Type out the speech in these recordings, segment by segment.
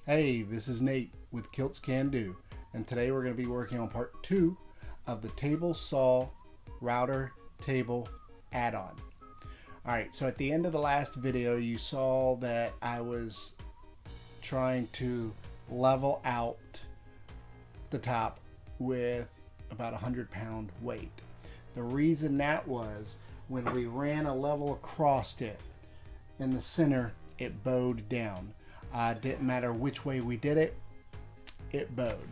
Hey, this is Nate with Kilts Can Do, and today we're going to be working on part 2 of the Tablesaw router table add-on. Alright, so at the end of the last video you saw that I was trying to level out the top with about 100-pound weight. The reason that was when we ran a level across it in the center, it bowed down. Didn't matter which way we did it, it bowed.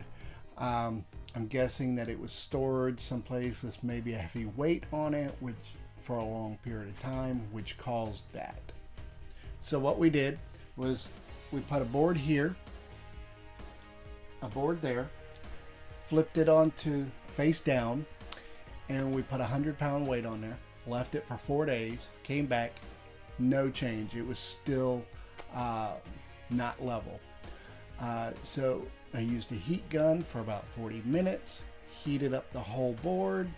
I'm guessing that it was stored someplace with maybe a heavy weight on it, which for a long period of time, which caused that. So what we did was we put a board here, a board there, flipped it onto face down, and we put a 100-pound weight on there, left it for 4 days, came back, no change. It was still not level. So I used a heat gun for about 40 minutes, heated up the whole board,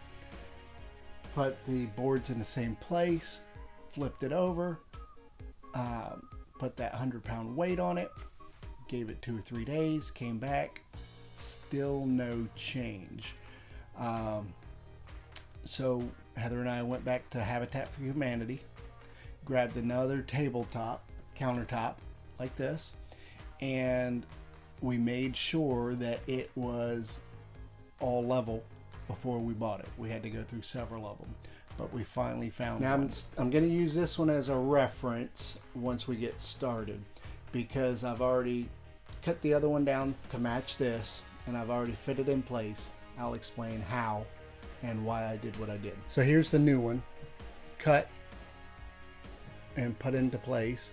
put the boards in the same place, flipped it over, put that 100-pound weight on it, gave it 2 or 3 days, came back, still no change. So Heather and I went back to Habitat for Humanity, grabbed another countertop like this, and we made sure that it was all level before we bought it. We had to go through several of them, but we finally found one. I'm going to use this one as a reference once we get started, because I've already cut the other one down to match this, and I've already fit it in place. I'll explain how and why I did what I did. So here's the new one, cut and put into place.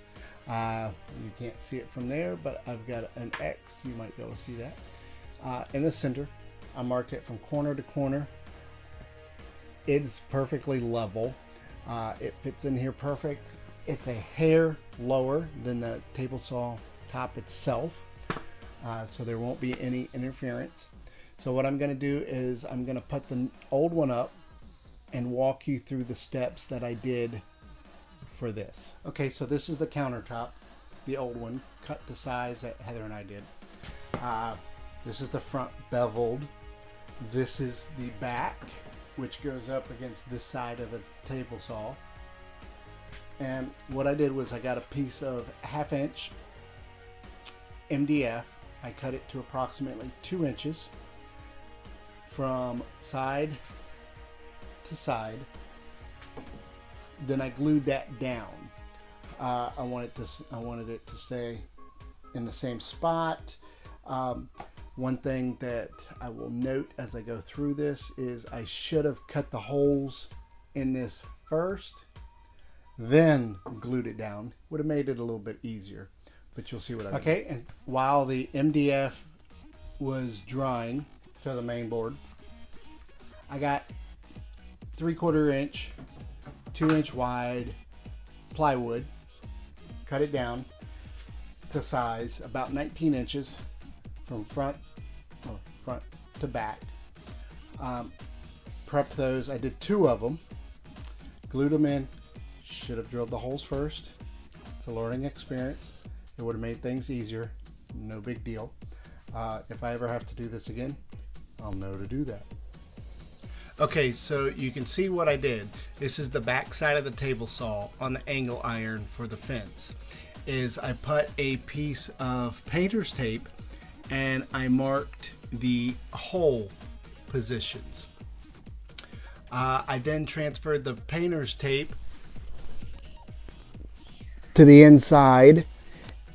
You can't see it from there, but I've got an X, you might be able to see that, in the center. I marked it from corner to corner. It's perfectly level. It fits in here perfect. It's a hair lower than the table saw top itself, so there won't be any interference. So what I'm going to do is I'm going to put the old one up and walk you through the steps that I did for this. Okay, so this is the countertop, the old one, cut the size that Heather and I did. This is the front beveled. This is the back, which goes up against this side of the table saw. And what I did was I got a piece of 1/2 inch MDF. I cut it to approximately 2 inches from side to side. Then I glued that down. I wanted it to stay in the same spot. One thing that I will note as I go through this is I should have cut the holes in this first, then glued it down. Would have made it a little bit easier, but you'll see what I mean. Okay, and while the MDF was drying to the main board, I got 3/4 inch 2 inch wide plywood, cut it down to size, about 19 inches from front to back. Prepped those. I did 2 of them, glued them in. Should have drilled the holes first. It's a learning experience. It would have made things easier. No big deal. If I ever have to do this again, I'll know to do that. Okay, so you can see what I did. This is the back side of the table saw on the angle iron for the fence. Is I put a piece of painter's tape and I marked the hole positions. I then transferred the painter's tape to the inside,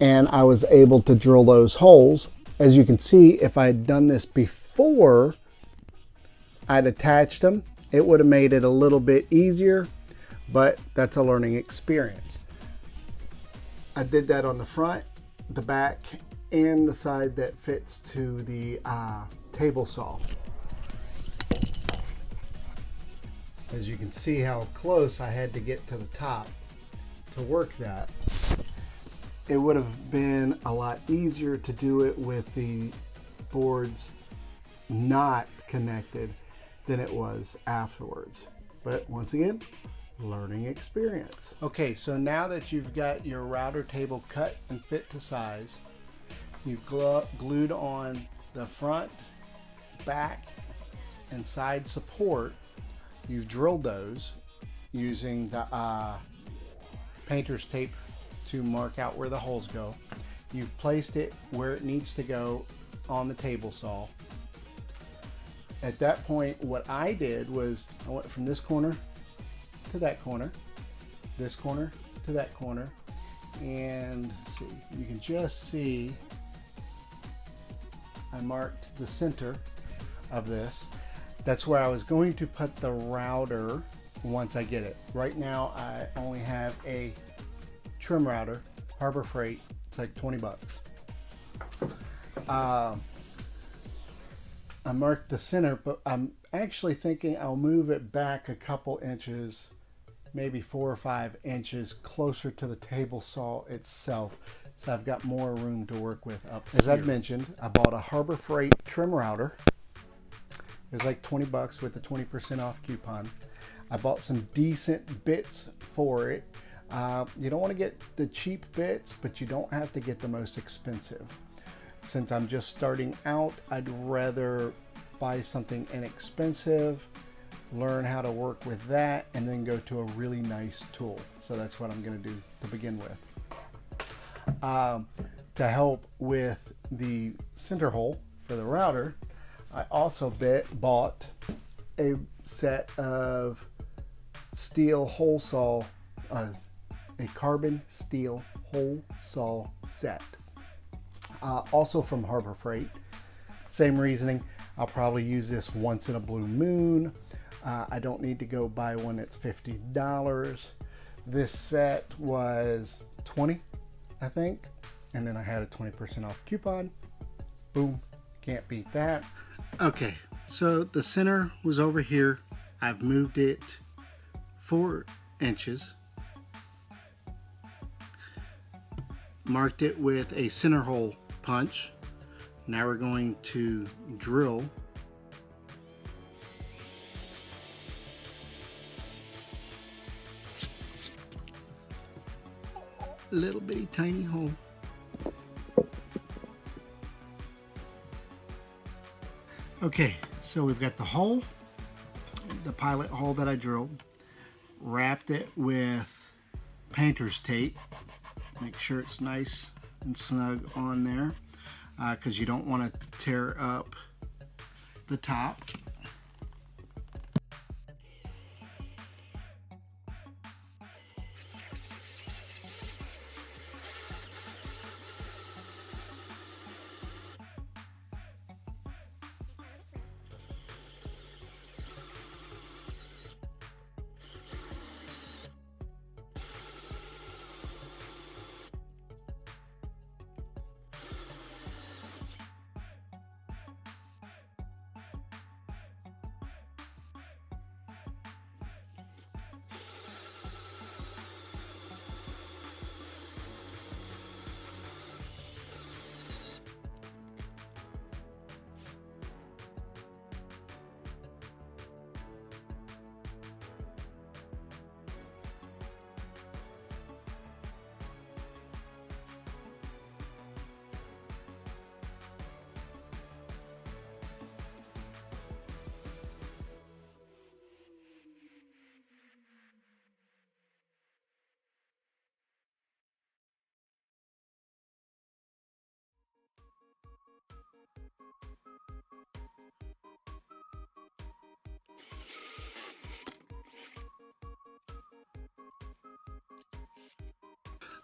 and I was able to drill those holes. As you can see, if I had done this before I'd attached them, it would have made it a little bit easier, but that's a learning experience. I did that on the front, the back, and the side that fits to the table saw. As you can see how close I had to get to the top to work that. It would have been a lot easier to do it with the boards not connected than it was afterwards. But once again, learning experience. Okay, so now that you've got your router table cut and fit to size, You've glued on the front, back, and side support. You've drilled those using the painter's tape to mark out where the holes go. You've placed it where it needs to go on the table saw. At that point, what I did was I went from this corner to that corner, this corner to that corner, and let's see, you can just see I marked the center of this. That's where I was going to put the router once I get it. Right now I only have a trim router, Harbor Freight. It's like 20 bucks. I marked the center, but I'm actually thinking I'll move it back a couple inches, maybe 4 or 5 inches closer to the table saw itself, so I've got more room to work with up here. As I've mentioned, I bought a Harbor Freight trim router. It was like 20 bucks with a 20% off coupon. I bought some decent bits for it. You don't want to get the cheap bits, but you don't have to get the most expensive. Since I'm just starting out, I'd rather buy something inexpensive, learn how to work with that, and then go to a really nice tool. So that's what I'm going to do to begin with. To help with the center hole for the router, I also bought a set of steel hole saw, a carbon steel hole saw set. Also from Harbor Freight. Same reasoning. I'll probably use this once in a blue moon. I don't need to go buy one that's $50. This set was $20, I think. And then I had a 20% off coupon. Boom. Can't beat that. Okay, so the center was over here. I've moved it 4 inches. Marked it with a center hole punch. Now we're going to drill a little bitty tiny hole. Okay, so we've got the hole, the pilot hole that I drilled, wrapped it with painter's tape. Make sure it's nice and snug on there, because you don't want to tear up the top.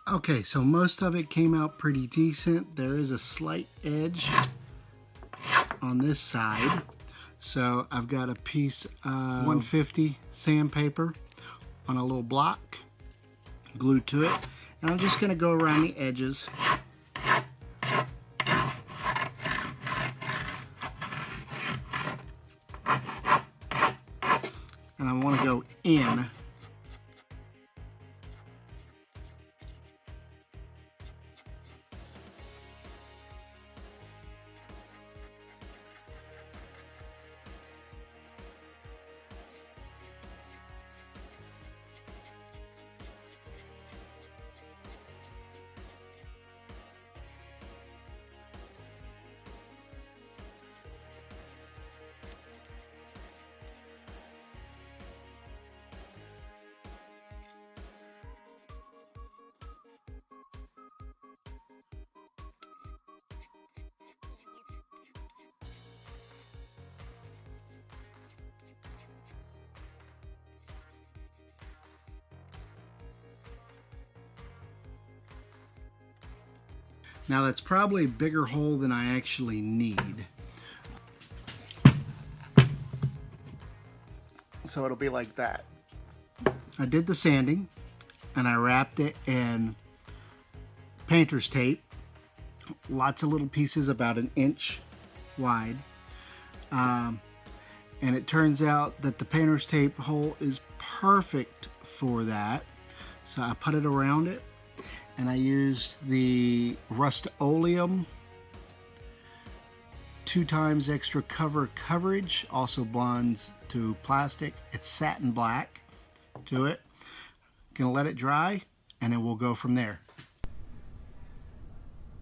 Okay, so most of it came out pretty decent. There is a slight edge on this side. So I've got a piece of 150 sandpaper on a little block glued to it. And I'm just gonna go around the edges. And I wanna go in. Now that's probably a bigger hole than I actually need. So it'll be like that. I did the sanding and I wrapped it in painter's tape. Lots of little pieces about an inch wide. And it turns out that the painter's tape hole is perfect for that. So I put it around it and I used the Rust-Oleum 2 times extra coverage, also bonds to plastic. It's satin black to it. Gonna let it dry and then we'll go from there.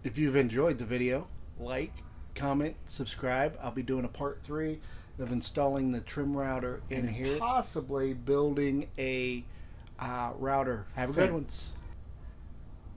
If you've enjoyed the video, like, comment, subscribe. I'll be doing a part 3 of installing the trim router in here, possibly building a router. Have a good one.